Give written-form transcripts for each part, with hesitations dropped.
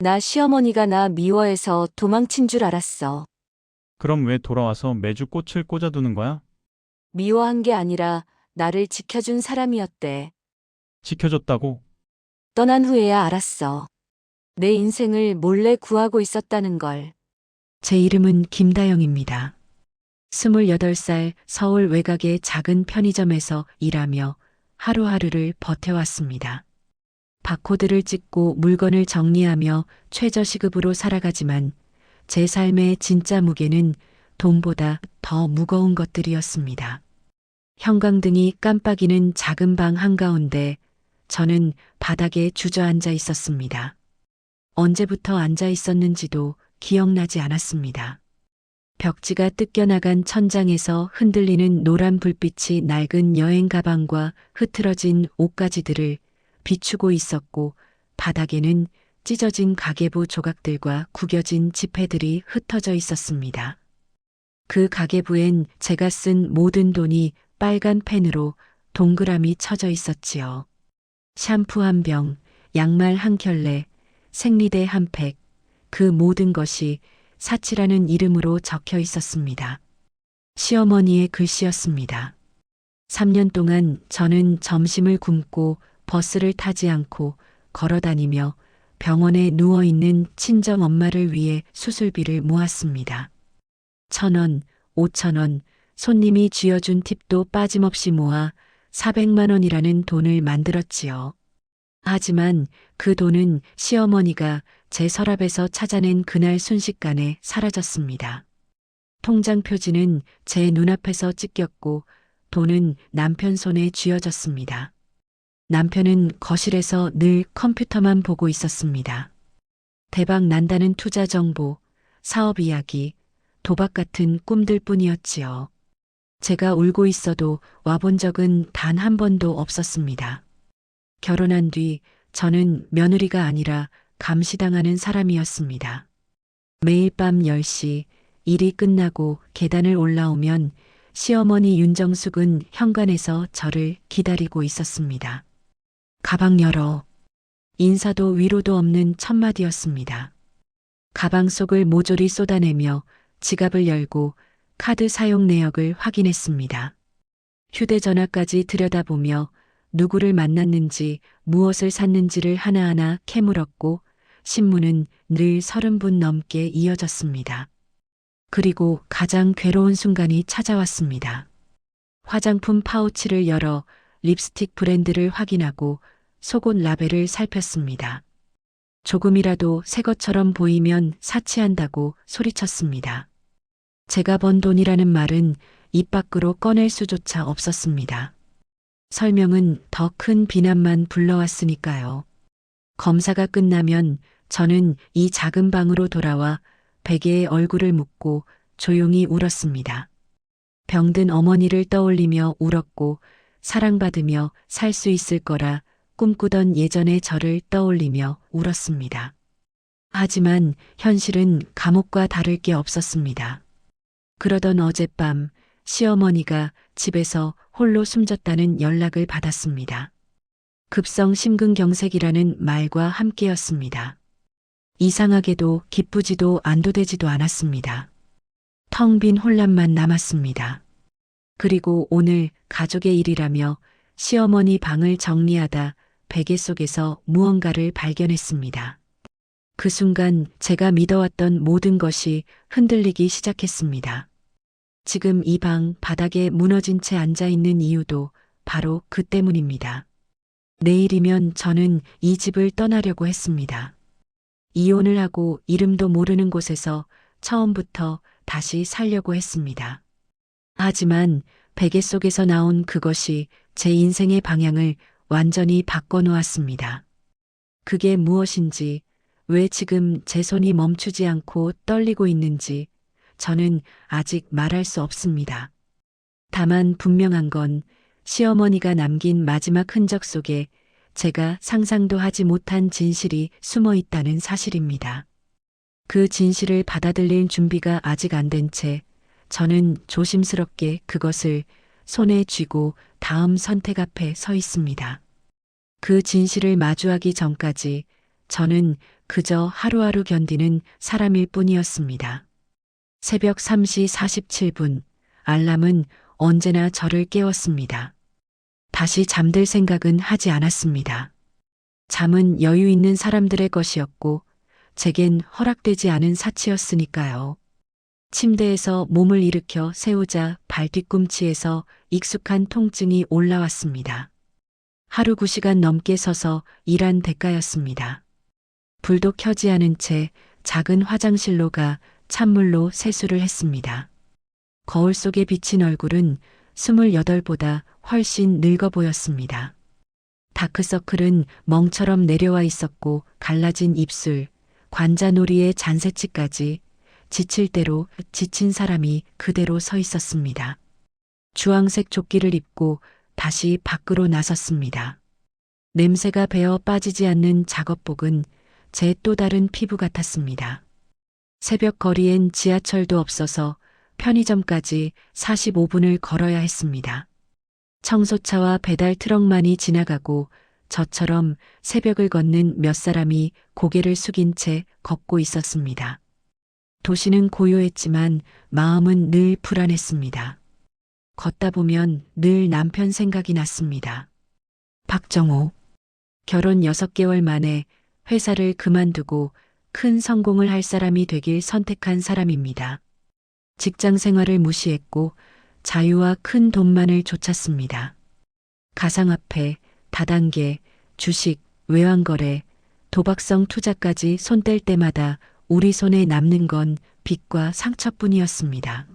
나 시어머니가 나 미워해서 도망친 줄 알았어. 그럼 왜 돌아와서 매주 꽃을 꽂아두는 거야? 미워한 게 아니라 나를 지켜준 사람이었대. 지켜줬다고? 떠난 후에야 알았어. 내 인생을 몰래 구하고 있었다는 걸. 제 이름은 김다영입니다. 28살 서울 외곽의 작은 편의점에서 일하며 하루하루를 버텨왔습니다. 바코드를 찍고 물건을 정리하며 최저시급으로 살아가지만 제 삶의 진짜 무게는 돈보다 더 무거운 것들이었습니다. 형광등이 깜빡이는 작은 방 한가운데 저는 바닥에 주저앉아 있었습니다. 언제부터 앉아 있었는지도 기억나지 않았습니다. 벽지가 뜯겨나간 천장에서 흔들리는 노란 불빛이 낡은 여행 가방과 흐트러진 옷가지들을 비추고 있었고 바닥에는 찢어진 가계부 조각들과 구겨진 지폐들이 흩어져 있었습니다. 그 가계부엔 제가 쓴 모든 돈이 빨간 펜으로 동그라미 쳐져 있었지요. 샴푸 한 병, 양말 한 켤레, 생리대 한 팩, 그 모든 것이 사치라는 이름으로 적혀 있었습니다. 시어머니의 글씨였습니다. 3년 동안 저는 점심을 굶고 버스를 타지 않고 걸어 다니며 병원에 누워있는 친정 엄마를 위해 수술비를 모았습니다. 1,000원, 5,000원, 손님이 쥐어준 팁도 빠짐없이 모아 400만 원이라는 돈을 만들었지요. 하지만 그 돈은 시어머니가 제 서랍에서 찾아낸 그날 순식간에 사라졌습니다. 통장 표지는 제 눈앞에서 찢겼고 돈은 남편 손에 쥐어졌습니다. 남편은 거실에서 늘 컴퓨터만 보고 있었습니다. 대박 난다는 투자 정보, 사업 이야기, 도박 같은 꿈들 뿐이었지요. 제가 울고 있어도 와본 적은 단 한 번도 없었습니다. 결혼한 뒤 저는 며느리가 아니라 감시당하는 사람이었습니다. 매일 밤 10시 일이 끝나고 계단을 올라오면 시어머니 윤정숙은 현관에서 저를 기다리고 있었습니다. 가방 열어. 인사도 위로도 없는 첫마디였습니다. 가방 속을 모조리 쏟아내며 지갑을 열고 카드 사용 내역을 확인했습니다. 휴대전화까지 들여다보며 누구를 만났는지 무엇을 샀는지를 하나하나 캐물었고 신문은 늘 30분 넘게 이어졌습니다. 그리고 가장 괴로운 순간이 찾아왔습니다. 화장품 파우치를 열어 립스틱 브랜드를 확인하고 속옷 라벨을 살폈습니다. 조금이라도 새 것처럼 보이면 사치한다고 소리쳤습니다. 제가 번 돈이라는 말은 입 밖으로 꺼낼 수조차 없었습니다. 설명은 더 큰 비난만 불러왔으니까요. 검사가 끝나면 저는 이 작은 방으로 돌아와 베개에 얼굴을 묻고 조용히 울었습니다. 병든 어머니를 떠올리며 울었고 사랑받으며 살 수 있을 거라 꿈꾸던 예전의 저를 떠올리며 울었습니다. 하지만 현실은 감옥과 다를 게 없었습니다. 그러던 어젯밤 시어머니가 집에서 홀로 숨졌다는 연락을 받았습니다. 급성 심근경색이라는 말과 함께였습니다. 이상하게도 기쁘지도 안도되지도 않았습니다. 텅 빈 혼란만 남았습니다. 그리고 오늘 가족의 일이라며 시어머니 방을 정리하다 베개 속에서 무언가를 발견했습니다. 그 순간 제가 믿어왔던 모든 것이 흔들리기 시작했습니다. 지금 이 방 바닥에 무너진 채 앉아 있는 이유도 바로 그 때문입니다. 내일이면 저는 이 집을 떠나려고 했습니다. 이혼을 하고 이름도 모르는 곳에서 처음부터 다시 살려고 했습니다. 하지만 베개 속에서 나온 그것이 제 인생의 방향을 완전히 바꿔놓았습니다. 그게 무엇인지, 왜 지금 제 손이 멈추지 않고 떨리고 있는지 저는 아직 말할 수 없습니다. 다만 분명한 건 시어머니가 남긴 마지막 흔적 속에 제가 상상도 하지 못한 진실이 숨어 있다는 사실입니다. 그 진실을 받아들일 준비가 아직 안 된 채 저는 조심스럽게 그것을 손에 쥐고 다음 선택 앞에 서 있습니다. 그 진실을 마주하기 전까지 저는 그저 하루하루 견디는 사람일 뿐이었습니다. 새벽 3시 47분, 알람은 언제나 저를 깨웠습니다. 다시 잠들 생각은 하지 않았습니다. 잠은 여유 있는 사람들의 것이었고, 제겐 허락되지 않은 사치였으니까요. 침대에서 몸을 일으켜 세우자 발뒤꿈치에서 익숙한 통증이 올라왔습니다. 하루 9시간 넘게 서서 일한 대가였습니다. 불도 켜지 않은 채 작은 화장실로 가 찬물로 세수를 했습니다. 거울 속에 비친 얼굴은 28보다 훨씬 늙어 보였습니다. 다크서클은 멍처럼 내려와 있었고 갈라진 입술, 관자놀이의 잔새치까지 지칠 대로 지친 사람이 그대로 서 있었습니다. 주황색 조끼를 입고 다시 밖으로 나섰습니다. 냄새가 배어 빠지지 않는 작업복은 제 또 다른 피부 같았습니다. 새벽 거리엔 지하철도 없어서 편의점까지 45분을 걸어야 했습니다. 청소차와 배달 트럭만이 지나가고 저처럼 새벽을 걷는 몇 사람이 고개를 숙인 채 걷고 있었습니다. 도시는 고요했지만 마음은 늘 불안했습니다. 걷다 보면 늘 남편 생각이 났습니다. 박정호. 결혼 6개월 만에 회사를 그만두고 큰 성공을 할 사람이 되길 선택한 사람입니다. 직장 생활을 무시했고 자유와 큰 돈만을 쫓았습니다. 가상화폐, 다단계, 주식, 외환거래, 도박성 투자까지 손 뗄 때마다 우리 손에 남는 건 빚과 상처뿐이었습니다.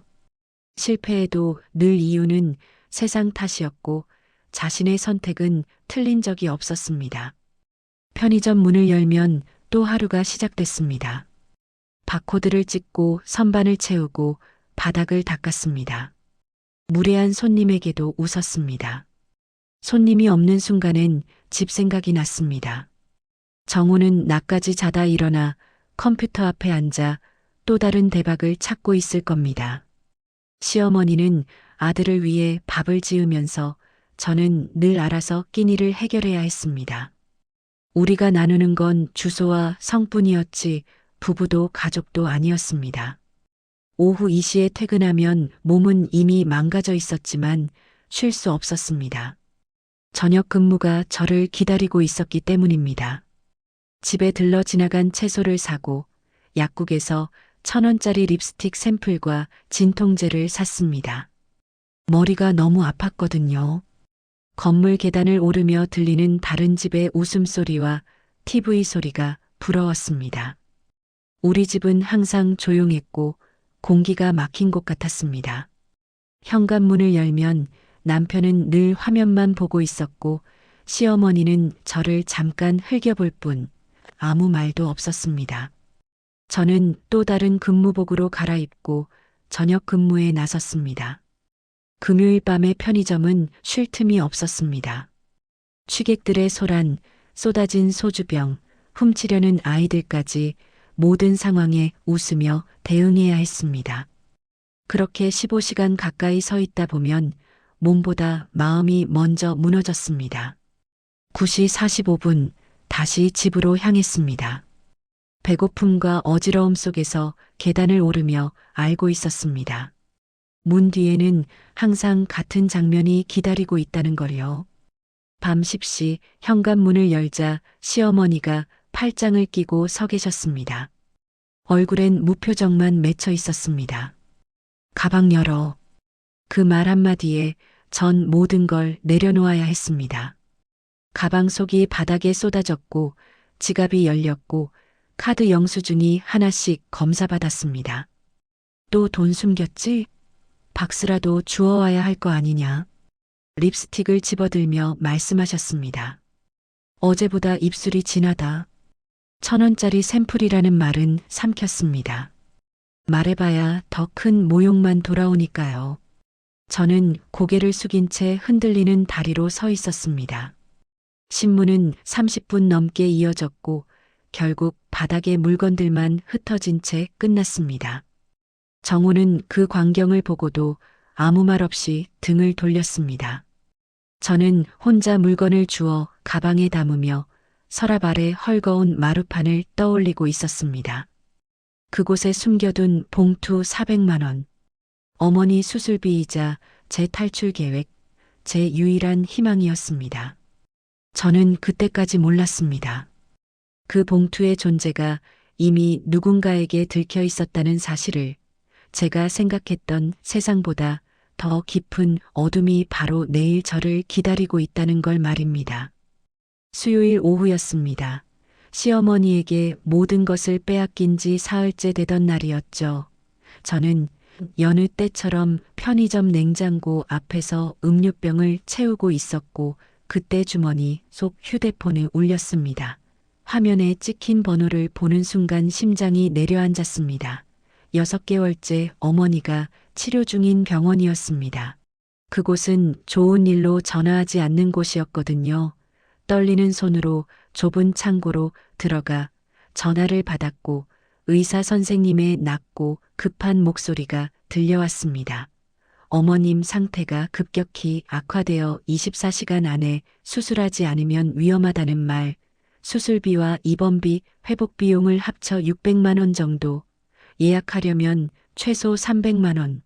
실패해도 늘 이유는 세상 탓이었고 자신의 선택은 틀린 적이 없었습니다. 편의점 문을 열면 또 하루가 시작됐습니다. 바코드를 찍고 선반을 채우고 바닥을 닦았습니다. 무례한 손님에게도 웃었습니다. 손님이 없는 순간엔 집 생각이 났습니다. 정우는 낮까지 자다 일어나 컴퓨터 앞에 앉아 또 다른 대박을 찾고 있을 겁니다. 시어머니는 아들을 위해 밥을 지으면서 저는 늘 알아서 끼니를 해결해야 했습니다. 우리가 나누는 건 주소와 성뿐이었지 부부도 가족도 아니었습니다. 오후 2시에 퇴근하면 몸은 이미 망가져 있었지만 쉴 수 없었습니다. 저녁 근무가 저를 기다리고 있었기 때문입니다. 집에 들러 지나간 채소를 사고 약국에서 1,000원짜리 립스틱 샘플과 진통제를 샀습니다. 머리가 너무 아팠거든요. 건물 계단을 오르며 들리는 다른 집의 웃음소리와 TV 소리가 부러웠습니다. 우리 집은 항상 조용했고 공기가 막힌 곳 같았습니다. 현관문을 열면 남편은 늘 화면만 보고 있었고 시어머니는 저를 잠깐 흘겨볼 뿐 아무 말도 없었습니다. 저는 또 다른 근무복으로 갈아입고 저녁 근무에 나섰습니다. 금요일 밤의 편의점은 쉴 틈이 없었습니다. 취객들의 소란, 쏟아진 소주병, 훔치려는 아이들까지 모든 상황에 웃으며 대응해야 했습니다. 그렇게 15시간 가까이 서 있다 보면 몸보다 마음이 먼저 무너졌습니다. 9시 45분 다시 집으로 향했습니다. 배고픔과 어지러움 속에서 계단을 오르며 알고 있었습니다. 문 뒤에는 항상 같은 장면이 기다리고 있다는 걸요. 밤 10시 현관문을 열자 시어머니가 팔짱을 끼고 서 계셨습니다. 얼굴엔 무표정만 맺혀 있었습니다. 가방 열어. 그 말 한마디에 전 모든 걸 내려놓아야 했습니다. 가방 속이 바닥에 쏟아졌고 지갑이 열렸고 카드 영수증이 하나씩 검사받았습니다. 또 돈 숨겼지? 박스라도 주워와야 할 거 아니냐? 립스틱을 집어들며 말씀하셨습니다. 어제보다 입술이 진하다. 1,000원짜리 샘플이라는 말은 삼켰습니다. 말해봐야 더 큰 모욕만 돌아오니까요. 저는 고개를 숙인 채 흔들리는 다리로 서 있었습니다. 신문은 30분 넘게 이어졌고 결국 바닥에 물건들만 흩어진 채 끝났습니다. 정우는 그 광경을 보고도 아무 말 없이 등을 돌렸습니다. 저는 혼자 물건을 주워 가방에 담으며 서랍 아래 헐거운 마루판을 떠올리고 있었습니다. 그곳에 숨겨둔 봉투 400만 원. 어머니 수술비이자 제 탈출 계획, 제 유일한 희망이었습니다. 저는 그때까지 몰랐습니다. 그 봉투의 존재가 이미 누군가에게 들켜 있었다는 사실을, 제가 생각했던 세상보다 더 깊은 어둠이 바로 내일 저를 기다리고 있다는 걸 말입니다. 수요일 오후였습니다. 시어머니에게 모든 것을 빼앗긴 지 사흘째 되던 날이었죠. 저는 여느 때처럼 편의점 냉장고 앞에서 음료병을 채우고 있었고, 그때 주머니 속 휴대폰을 울렸습니다. 화면에 찍힌 번호를 보는 순간 심장이 내려앉았습니다. 6개월째 어머니가 치료 중인 병원이었습니다. 그곳은 좋은 일로 전화하지 않는 곳이었거든요. 떨리는 손으로 좁은 창고로 들어가 전화를 받았고, 의사 선생님의 낮고 급한 목소리가 들려왔습니다. 어머님 상태가 급격히 악화되어 24시간 안에 수술하지 않으면 위험하다는 말, 수술비와 입원비, 회복 비용을 합쳐 600만 원 정도, 예약하려면 최소 300만 원.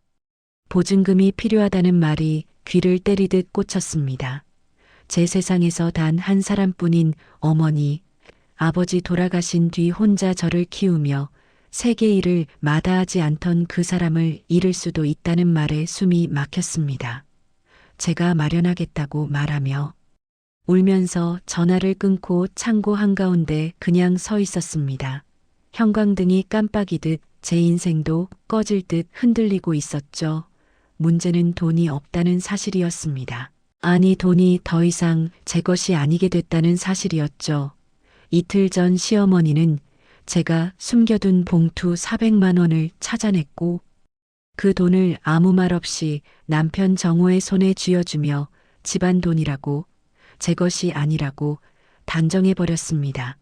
보증금이 필요하다는 말이 귀를 때리듯 꽂혔습니다. 제 세상에서 단 한 사람뿐인 어머니, 아버지 돌아가신 뒤 혼자 저를 키우며 세계 일을 마다하지 않던 그 사람을 잃을 수도 있다는 말에 숨이 막혔습니다. 제가 마련하겠다고 말하며 울면서 전화를 끊고 창고 한가운데 그냥 서 있었습니다. 형광등이 깜빡이듯 제 인생도 꺼질 듯 흔들리고 있었죠. 문제는 돈이 없다는 사실이었습니다. 아니, 돈이 더 이상 제 것이 아니게 됐다는 사실이었죠. 이틀 전 시어머니는 제가 숨겨둔 봉투 400만 원을 찾아냈고, 그 돈을 아무 말 없이 남편 정호의 손에 쥐어주며 집안 돈이라고, 제 것이 아니라고 단정해버렸습니다.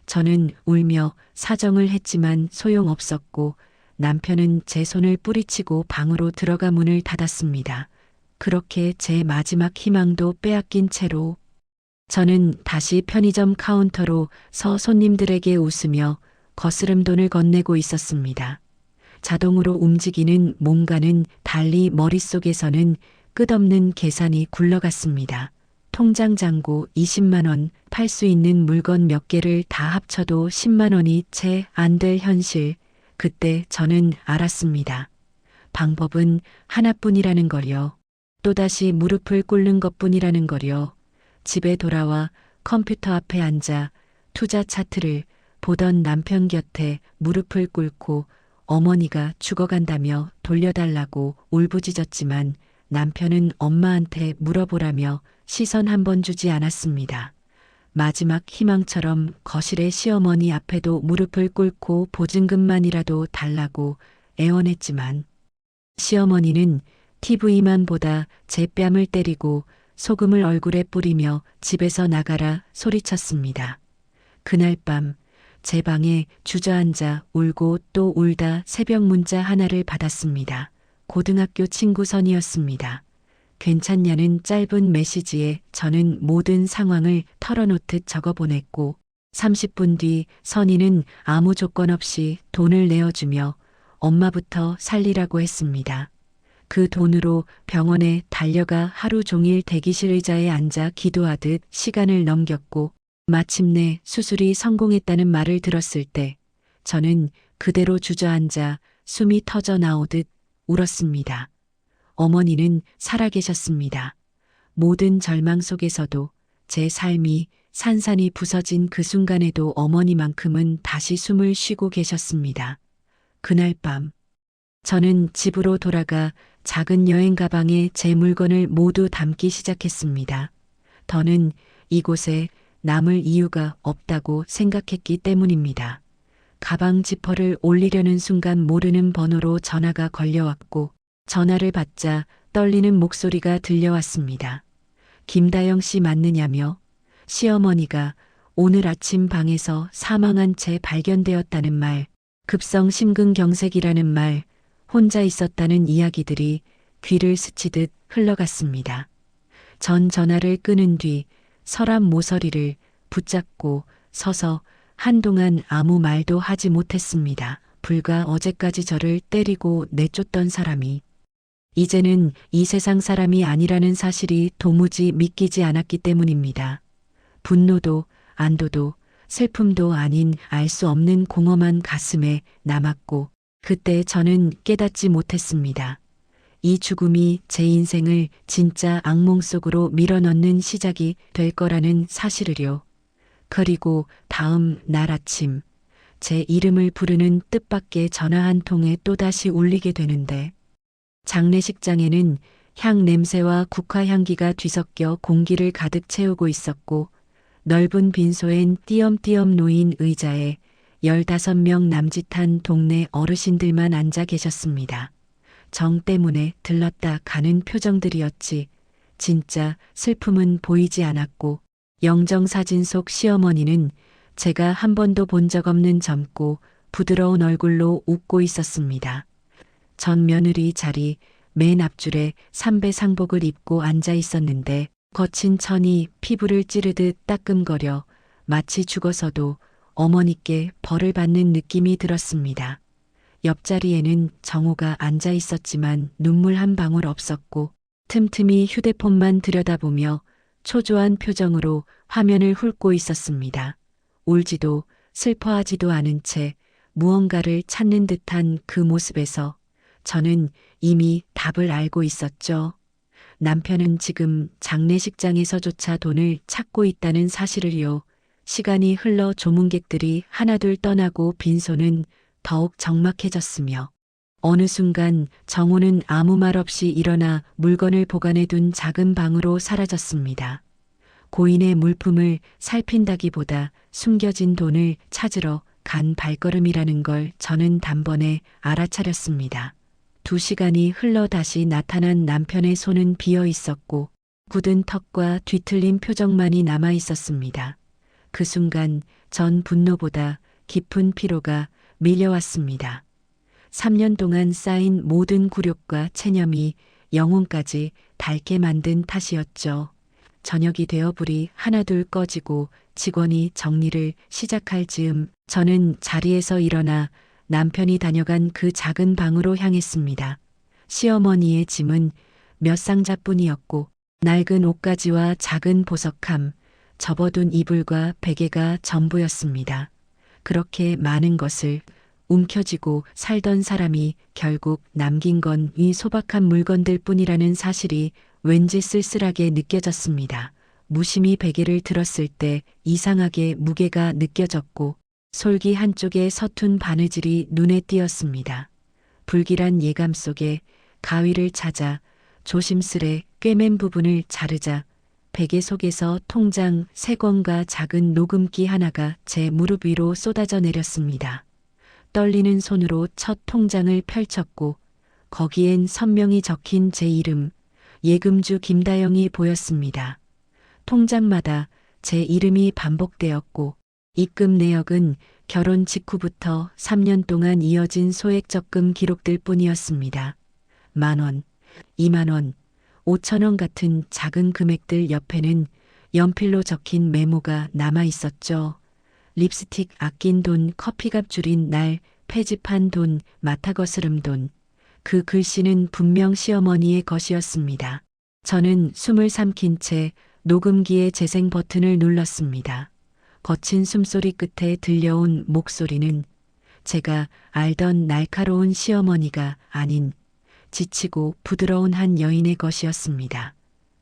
저는 울며 사정을 했지만 소용없었고, 남편은 제 손을 뿌리치고 방으로 들어가 문을 닫았습니다. 그렇게 제 마지막 희망도 빼앗긴 채로 저는 다시 편의점 카운터로 서 손님들에게 웃으며 거스름 돈을 건네고 있었습니다. 자동으로 움직이는 뭔가는 달리 머릿속에서는 끝없는 계산이 굴러갔습니다. 통장 잔고 20만 원, 팔 수 있는 물건 몇 개를 다 합쳐도 10만 원이 채 안 될 현실. 그때 저는 알았습니다. 방법은 하나뿐이라는 걸요. 또다시 무릎을 꿇는 것뿐이라는 걸요. 집에 돌아와 컴퓨터 앞에 앉아 투자 차트를 보던 남편 곁에 무릎을 꿇고 어머니가 죽어간다며 돌려달라고 울부짖었지만 남편은 엄마한테 물어보라며 시선 한 번 주지 않았습니다. 마지막 희망처럼 거실의 시어머니 앞에도 무릎을 꿇고 보증금만이라도 달라고 애원했지만 시어머니는 TV만 보다 제 뺨을 때리고 소금을 얼굴에 뿌리며 집에서 나가라 소리쳤습니다. 그날 밤 제 방에 주저앉아 울고 또 울다 새벽 문자 하나를 받았습니다. 고등학교 친구 선이었습니다. 괜찮냐는 짧은 메시지에 저는 모든 상황을 털어놓듯 적어보냈고 30분 뒤 선이는 아무 조건 없이 돈을 내어주며 엄마부터 살리라고 했습니다. 그 돈으로 병원에 달려가 하루 종일 대기실 의자에 앉아 기도하듯 시간을 넘겼고 마침내 수술이 성공했다는 말을 들었을 때 저는 그대로 주저앉아 숨이 터져 나오듯 울었습니다. 어머니는 살아계셨습니다. 모든 절망 속에서도 제 삶이 산산이 부서진 그 순간에도 어머니만큼은 다시 숨을 쉬고 계셨습니다. 그날 밤 저는 집으로 돌아가 작은 여행 가방에 제 물건을 모두 담기 시작했습니다. 더는 이곳에 남을 이유가 없다고 생각했기 때문입니다. 가방 지퍼를 올리려는 순간 모르는 번호로 전화가 걸려왔고 전화를 받자 떨리는 목소리가 들려왔습니다. 김다영 씨 맞느냐며 시어머니가 오늘 아침 방에서 사망한 채 발견되었다는 말, 급성 심근경색이라는 말, 혼자 있었다는 이야기들이 귀를 스치듯 흘러갔습니다. 전 전화를 끊은 뒤 서랍 모서리를 붙잡고 서서 한동안 아무 말도 하지 못했습니다. 불과 어제까지 저를 때리고 내쫓던 사람이 이제는 이 세상 사람이 아니라는 사실이 도무지 믿기지 않았기 때문입니다. 분노도 안도도 슬픔도 아닌 알 수 없는 공허만 가슴에 남았고 그때 저는 깨닫지 못했습니다. 이 죽음이 제 인생을 진짜 악몽 속으로 밀어넣는 시작이 될 거라는 사실을요. 그리고 다음 날 아침 제 이름을 부르는 뜻밖의 전화 한 통에 또다시 울리게 되는데 장례식장에는 향 냄새와 국화 향기가 뒤섞여 공기를 가득 채우고 있었고 넓은 빈소엔 띄엄띄엄 놓인 의자에 15명 남짓한 동네 어르신들만 앉아 계셨습니다. 정 때문에 들렀다 가는 표정들이었지 진짜 슬픔은 보이지 않았고 영정사진 속 시어머니는 제가 한 번도 본 적 없는 젊고 부드러운 얼굴로 웃고 있었습니다. 전 며느리 자리 맨 앞줄에 삼배 상복을 입고 앉아 있었는데 거친 천이 피부를 찌르듯 따끔거려 마치 죽어서도 어머니께 벌을 받는 느낌이 들었습니다. 옆자리에는 정호가 앉아 있었지만 눈물 한 방울 없었고 틈틈이 휴대폰만 들여다보며 초조한 표정으로 화면을 훑고 있었습니다. 울지도 슬퍼하지도 않은 채 무언가를 찾는 듯한 그 모습에서 저는 이미 답을 알고 있었죠. 남편은 지금 장례식장에서조차 돈을 찾고 있다는 사실을요. 시간이 흘러 조문객들이 하나둘 떠나고 빈소는 더욱 적막해졌으며 어느 순간 정호는 아무 말 없이 일어나 물건을 보관해둔 작은 방으로 사라졌습니다. 고인의 물품을 살핀다기보다 숨겨진 돈을 찾으러 간 발걸음이라는 걸 저는 단번에 알아차렸습니다. 2시간이 흘러 다시 나타난 남편의 손은 비어 있었고 굳은 턱과 뒤틀린 표정만이 남아 있었습니다. 그 순간 전 분노보다 깊은 피로가 밀려왔습니다. 3년 동안 쌓인 모든 굴욕과 체념이 영혼까지 닳게 만든 탓이었죠. 저녁이 되어 불이 하나둘 꺼지고 직원이 정리를 시작할 즈음 저는 자리에서 일어나 남편이 다녀간 그 작은 방으로 향했습니다. 시어머니의 짐은 몇 상자뿐이었고 낡은 옷가지와 작은 보석함, 접어둔 이불과 베개가 전부였습니다. 그렇게 많은 것을 움켜쥐고 살던 사람이 결국 남긴 건 이 소박한 물건들 뿐이라는 사실이 왠지 쓸쓸하게 느껴졌습니다. 무심히 베개를 들었을 때 이상하게 무게가 느껴졌고 솔기 한쪽에 서툰 바느질이 눈에 띄었습니다. 불길한 예감 속에 가위를 찾아 조심스레 꿰맨 부분을 자르자 베개 속에서 통장 3권과 작은 녹음기 하나가 제 무릎 위로 쏟아져 내렸습니다. 떨리는 손으로 첫 통장을 펼쳤고 거기엔 선명히 적힌 제 이름, 예금주 김다영이 보였습니다. 통장마다 제 이름이 반복되었고 입금 내역은 결혼 직후부터 3년 동안 이어진 소액 적금 기록들 뿐이었습니다. 10,000원, 20,000원, 5,000원 같은 작은 금액들 옆에는 연필로 적힌 메모가 남아 있었죠. 립스틱 아낀 돈, 커피값 줄인 날, 폐지판 돈, 마타거스름 돈. 그 글씨는 분명 시어머니의 것이었습니다. 저는 숨을 삼킨 채 녹음기의 재생 버튼을 눌렀습니다. 거친 숨소리 끝에 들려온 목소리는 제가 알던 날카로운 시어머니가 아닌 지치고 부드러운 한 여인의 것이었습니다.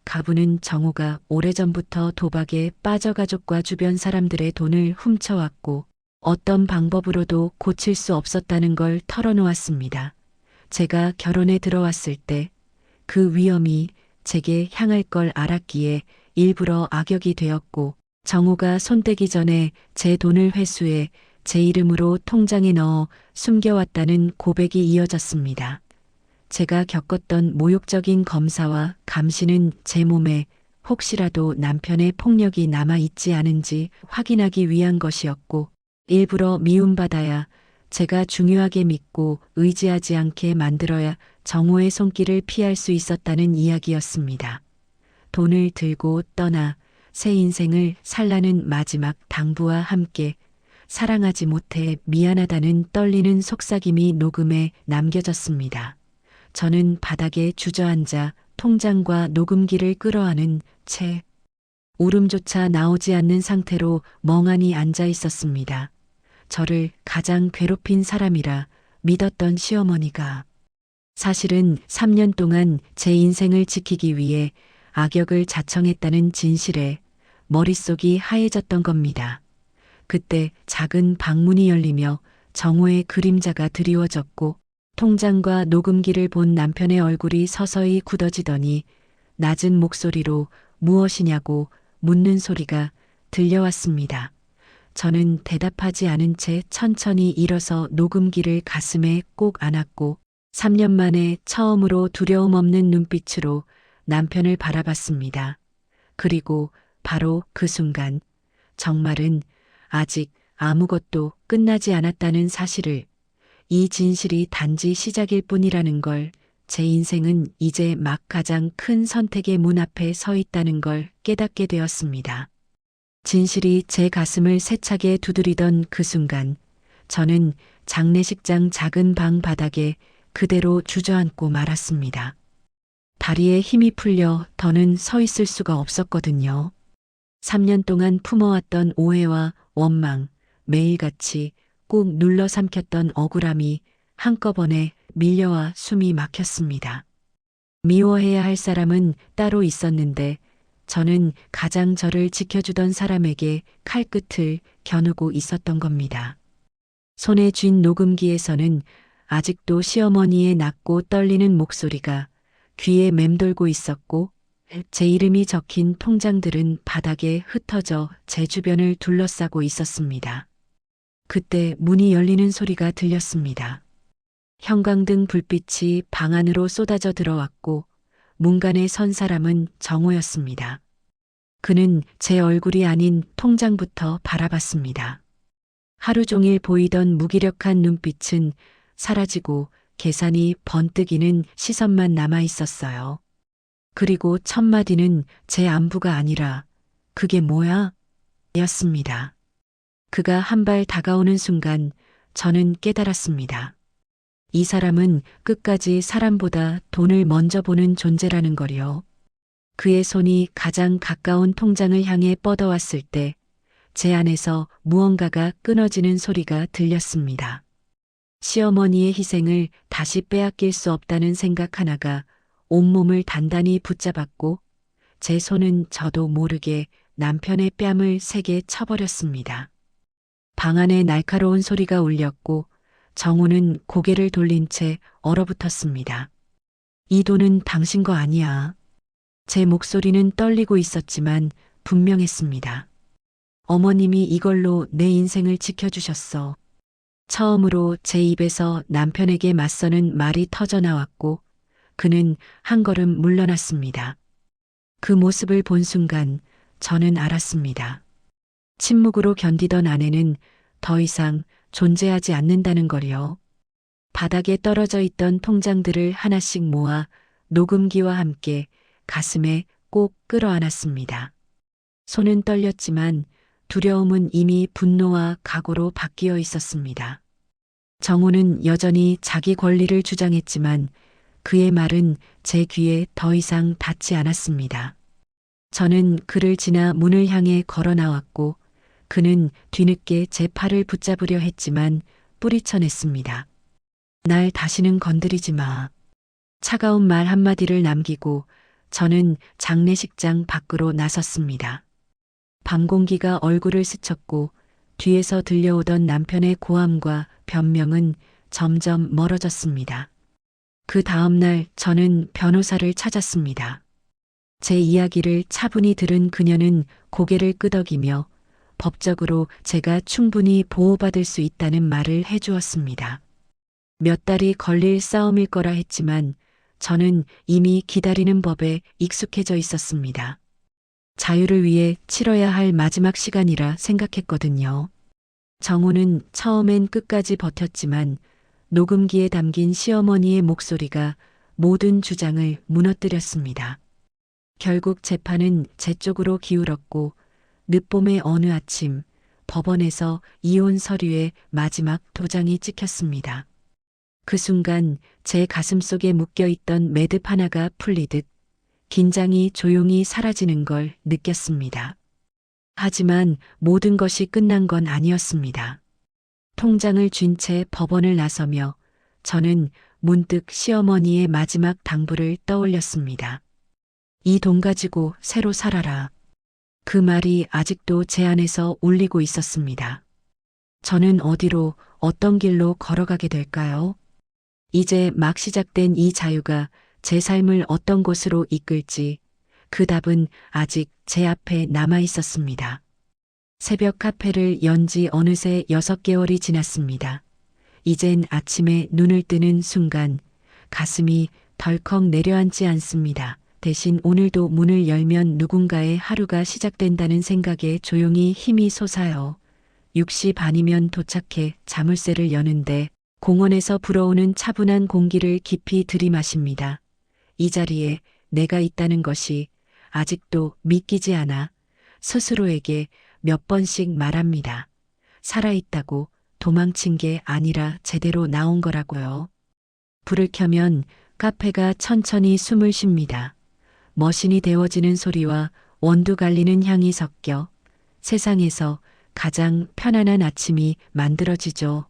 가부는 정호가 오래전부터 도박에 빠져 가족과 주변 사람들의 돈을 훔쳐왔고 어떤 방법으로도 고칠 수 없었다는 걸 털어놓았습니다. 제가 결혼에 들어왔을 때 그 위험이 제게 향할 걸 알았기에 일부러 악역이 되었고 정호가 손대기 전에 제 돈을 회수해 제 이름으로 통장에 넣어 숨겨왔다는 고백이 이어졌습니다. 제가 겪었던 모욕적인 검사와 감시는 제 몸에 혹시라도 남편의 폭력이 남아있지 않은지 확인하기 위한 것이었고 일부러 미움받아야 제가 중요하게 믿고 의지하지 않게 만들어야 정호의 손길을 피할 수 있었다는 이야기였습니다. 돈을 들고 떠나 새 인생을 살라는 마지막 당부와 함께 사랑하지 못해 미안하다는 떨리는 속삭임이 녹음에 남겨졌습니다. 저는 바닥에 주저앉아 통장과 녹음기를 끌어안은 채 울음조차 나오지 않는 상태로 멍하니 앉아 있었습니다. 저를 가장 괴롭힌 사람이라 믿었던 시어머니가 사실은 3년 동안 제 인생을 지키기 위해 악역을 자청했다는 진실에 머릿속이 하얘졌던 겁니다. 그때 작은 방문이 열리며 정호의 그림자가 드리워졌고 통장과 녹음기를 본 남편의 얼굴이 서서히 굳어지더니 낮은 목소리로 무엇이냐고 묻는 소리가 들려왔습니다. 저는 대답하지 않은 채 천천히 일어서 녹음기를 가슴에 꼭 안았고 3년 만에 처음으로 두려움 없는 눈빛으로 남편을 바라봤습니다. 그리고 바로 그 순간 정말은 아직 아무것도 끝나지 않았다는 사실을, 이 진실이 단지 시작일 뿐이라는 걸, 제 인생은 이제 막 가장 큰 선택의 문 앞에 서 있다는 걸 깨닫게 되었습니다. 진실이 제 가슴을 세차게 두드리던 그 순간 저는 장례식장 작은 방 바닥에 그대로 주저앉고 말았습니다. 다리에 힘이 풀려 더는 서 있을 수가 없었거든요. 3년 동안 품어왔던 오해와 원망, 매일같이 꾹 눌러 삼켰던 억울함이 한꺼번에 밀려와 숨이 막혔습니다. 미워해야 할 사람은 따로 있었는데 저는 가장 저를 지켜주던 사람에게 칼끝을 겨누고 있었던 겁니다. 손에 쥔 녹음기에서는 아직도 시어머니의 낮고 떨리는 목소리가 귀에 맴돌고 있었고 제 이름이 적힌 통장들은 바닥에 흩어져 제 주변을 둘러싸고 있었습니다. 그때 문이 열리는 소리가 들렸습니다. 형광등 불빛이 방 안으로 쏟아져 들어왔고 문간에 선 사람은 정호였습니다. 그는 제 얼굴이 아닌 통장부터 바라봤습니다. 하루 종일 보이던 무기력한 눈빛은 사라지고 계산이 번뜩이는 시선만 남아 있었어요. 그리고 첫 마디는 제 안부가 아니라 그게 뭐야? 였습니다. 그가 한 발 다가오는 순간 저는 깨달았습니다. 이 사람은 끝까지 사람보다 돈을 먼저 보는 존재라는 거요. 그의 손이 가장 가까운 통장을 향해 뻗어왔을 때 제 안에서 무언가가 끊어지는 소리가 들렸습니다. 시어머니의 희생을 다시 빼앗길 수 없다는 생각 하나가 온몸을 단단히 붙잡았고 제 손은 저도 모르게 남편의 뺨을 세게 쳐버렸습니다. 방 안에 날카로운 소리가 울렸고 정우는 고개를 돌린 채 얼어붙었습니다. 이 돈은 당신 거 아니야. 제 목소리는 떨리고 있었지만 분명했습니다. 어머님이 이걸로 내 인생을 지켜주셨어. 처음으로 제 입에서 남편에게 맞서는 말이 터져나왔고 그는 한 걸음 물러났습니다. 그 모습을 본 순간 저는 알았습니다. 침묵으로 견디던 아내는 더 이상 존재하지 않는다는 걸요. 바닥에 떨어져 있던 통장들을 하나씩 모아 녹음기와 함께 가슴에 꼭 끌어안았습니다. 손은 떨렸지만 두려움은 이미 분노와 각오로 바뀌어 있었습니다. 정우는 여전히 자기 권리를 주장했지만 그의 말은 제 귀에 더 이상 닿지 않았습니다. 저는 그를 지나 문을 향해 걸어 나왔고 그는 뒤늦게 제 팔을 붙잡으려 했지만 뿌리쳐냈습니다. 날 다시는 건드리지 마. 차가운 말 한마디를 남기고 저는 장례식장 밖으로 나섰습니다. 밤 공기가 얼굴을 스쳤고 뒤에서 들려오던 남편의 고함과 변명은 점점 멀어졌습니다. 그 다음 날 저는 변호사를 찾았습니다. 제 이야기를 차분히 들은 그녀는 고개를 끄덕이며 법적으로 제가 충분히 보호받을 수 있다는 말을 해주었습니다. 몇 달이 걸릴 싸움일 거라 했지만 저는 이미 기다리는 법에 익숙해져 있었습니다. 자유를 위해 치러야 할 마지막 시간이라 생각했거든요. 정우는 처음엔 끝까지 버텼지만 녹음기에 담긴 시어머니의 목소리가 모든 주장을 무너뜨렸습니다. 결국 재판은 제 쪽으로 기울었고 늦봄의 어느 아침 법원에서 이혼 서류에 마지막 도장이 찍혔습니다. 그 순간 제 가슴속에 묶여있던 매듭 하나가 풀리듯 긴장이 조용히 사라지는 걸 느꼈습니다. 하지만 모든 것이 끝난 건 아니었습니다. 통장을 쥔 채 법원을 나서며 저는 문득 시어머니의 마지막 당부를 떠올렸습니다. 이 돈 가지고 새로 살아라. 그 말이 아직도 제 안에서 울리고 있었습니다. 저는 어디로, 어떤 길로 걸어가게 될까요? 이제 막 시작된 이 자유가 제 삶을 어떤 곳으로 이끌지 그 답은 아직 제 앞에 남아 있었습니다. 새벽 카페를 연 지 어느새 6개월이 지났습니다. 이젠 아침에 눈을 뜨는 순간 가슴이 덜컥 내려앉지 않습니다. 대신 오늘도 문을 열면 누군가의 하루가 시작된다는 생각에 조용히 힘이 솟아요. 6시 반이면 도착해 자물쇠를 여는데 공원에서 불어오는 차분한 공기를 깊이 들이마십니다. 이 자리에 내가 있다는 것이 아직도 믿기지 않아 스스로에게 몇 번씩 말합니다. 살아있다고 도망친 게 아니라 제대로 나온 거라고요. 불을 켜면 카페가 천천히 숨을 쉽니다. 머신이 데워지는 소리와 원두 갈리는 향이 섞여 세상에서 가장 편안한 아침이 만들어지죠.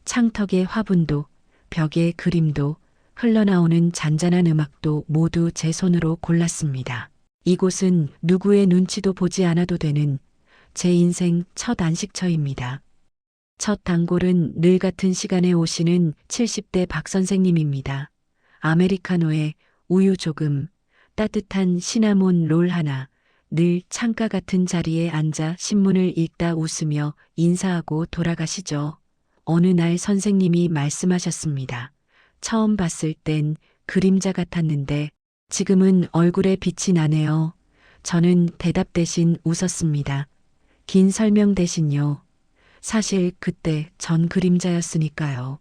창턱의 화분도 벽의 그림도 흘러나오는 잔잔한 음악도 모두 제 손으로 골랐습니다. 이곳은 누구의 눈치도 보지 않아도 되는 제 인생 첫 안식처입니다. 첫 단골은 늘 같은 시간에 오시는 70대 박 선생님입니다. 아메리카노에 우유 조금, 따뜻한 시나몬 롤 하나, 늘 창가 같은 자리에 앉아 신문을 읽다 웃으며 인사하고 돌아가시죠. 어느 날 선생님이 말씀하셨습니다. 처음 봤을 땐 그림자 같았는데 지금은 얼굴에 빛이 나네요. 저는 대답 대신 웃었습니다. 긴 설명 대신요. 사실 그때 전 그림자였으니까요.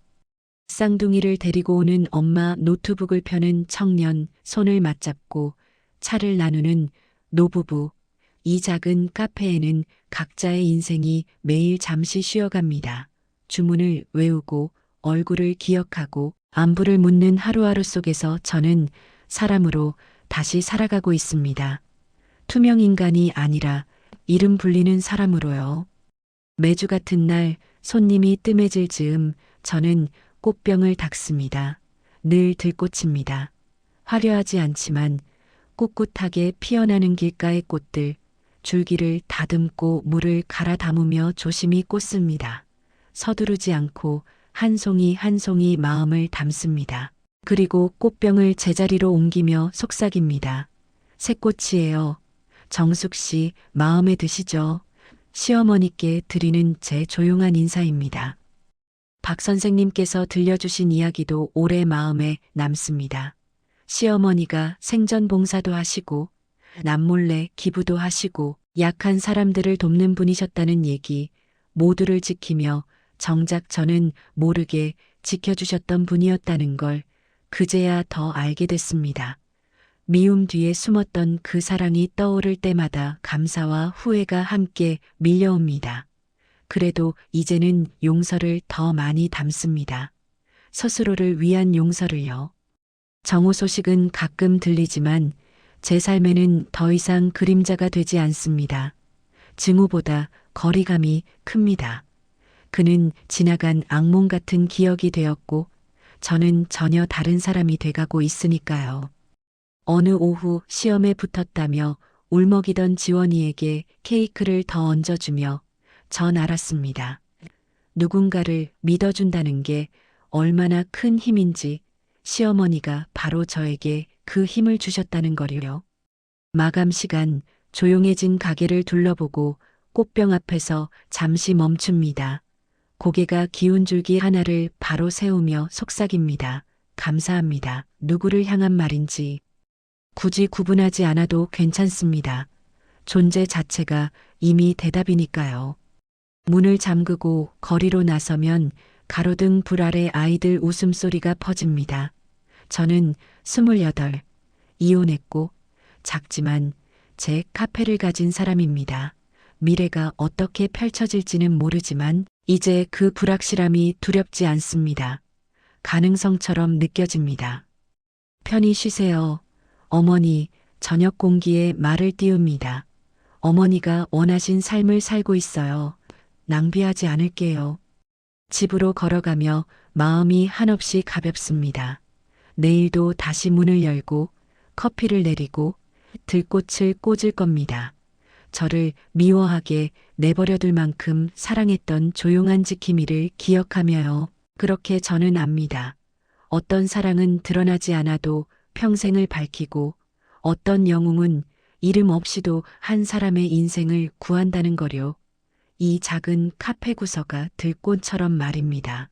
쌍둥이를 데리고 오는 엄마, 노트북을 펴는 청년, 손을 맞잡고 차를 나누는 노부부. 이 작은 카페에는 각자의 인생이 매일 잠시 쉬어갑니다. 주문을 외우고 얼굴을 기억하고 안부를 묻는 하루하루 속에서 저는 사람으로 다시 살아가고 있습니다. 투명 인간이 아니라 이름 불리는 사람으로요. 매주 같은 날 손님이 뜸해질 즈음 저는 꽃병을 닦습니다. 늘 들꽃입니다. 화려하지 않지만 꿋꿋하게 피어나는 길가의 꽃들, 줄기를 다듬고 물을 갈아 담으며 조심히 꽂습니다. 서두르지 않고 한 송이 한 송이 마음을 담습니다. 그리고 꽃병을 제자리로 옮기며 속삭입니다. 새 꽃이에요. 정숙 씨 마음에 드시죠? 시어머니께 드리는 제 조용한 인사입니다. 박 선생님께서 들려주신 이야기도 오래 마음에 남습니다. 시어머니가 생전 봉사도 하시고 남몰래 기부도 하시고 약한 사람들을 돕는 분이셨다는 얘기 모두를 지키며 정작 저는 모르게 지켜주셨던 분이었다는 걸 그제야 더 알게 됐습니다. 미움 뒤에 숨었던 그 사랑이 떠오를 때마다 감사와 후회가 함께 밀려옵니다. 그래도 이제는 용서를 더 많이 담습니다. 스스로를 위한 용서를요. 정오 소식은 가끔 들리지만 제 삶에는 더 이상 그림자가 되지 않습니다. 증오보다 거리감이 큽니다. 그는 지나간 악몽 같은 기억이 되었고 저는 전혀 다른 사람이 돼가고 있으니까요. 어느 오후 시험에 붙었다며 울먹이던 지원이에게 케이크를 더 얹어주며 전 알았습니다. 누군가를 믿어준다는 게 얼마나 큰 힘인지 시어머니가 바로 저에게 그 힘을 주셨다는 거리요. 마감 시간 조용해진 가게를 둘러보고 꽃병 앞에서 잠시 멈춥니다. 고개가 기운 줄기 하나를 바로 세우며 속삭입니다. 감사합니다. 누구를 향한 말인지 굳이 구분하지 않아도 괜찮습니다. 존재 자체가 이미 대답이니까요. 문을 잠그고 거리로 나서면 가로등 불 아래 아이들 웃음소리가 퍼집니다. 저는 28, 이혼했고 작지만 제 카페를 가진 사람입니다. 미래가 어떻게 펼쳐질지는 모르지만 이제 그 불확실함이 두렵지 않습니다. 가능성처럼 느껴집니다. 편히 쉬세요. 어머니, 저녁 공기에 말을 띄웁니다. 어머니가 원하신 삶을 살고 있어요. 낭비하지 않을게요. 집으로 걸어가며 마음이 한없이 가볍습니다. 내일도 다시 문을 열고 커피를 내리고 들꽃을 꽂을 겁니다. 저를 미워하게 내버려둘 만큼 사랑했던 조용한 지킴이를 기억하며요. 그렇게 저는 압니다. 어떤 사랑은 드러나지 않아도 평생을 밝히고 어떤 영웅은 이름 없이도 한 사람의 인생을 구한다는 거요. 이 작은 카페 구서가 들꽃처럼 말입니다.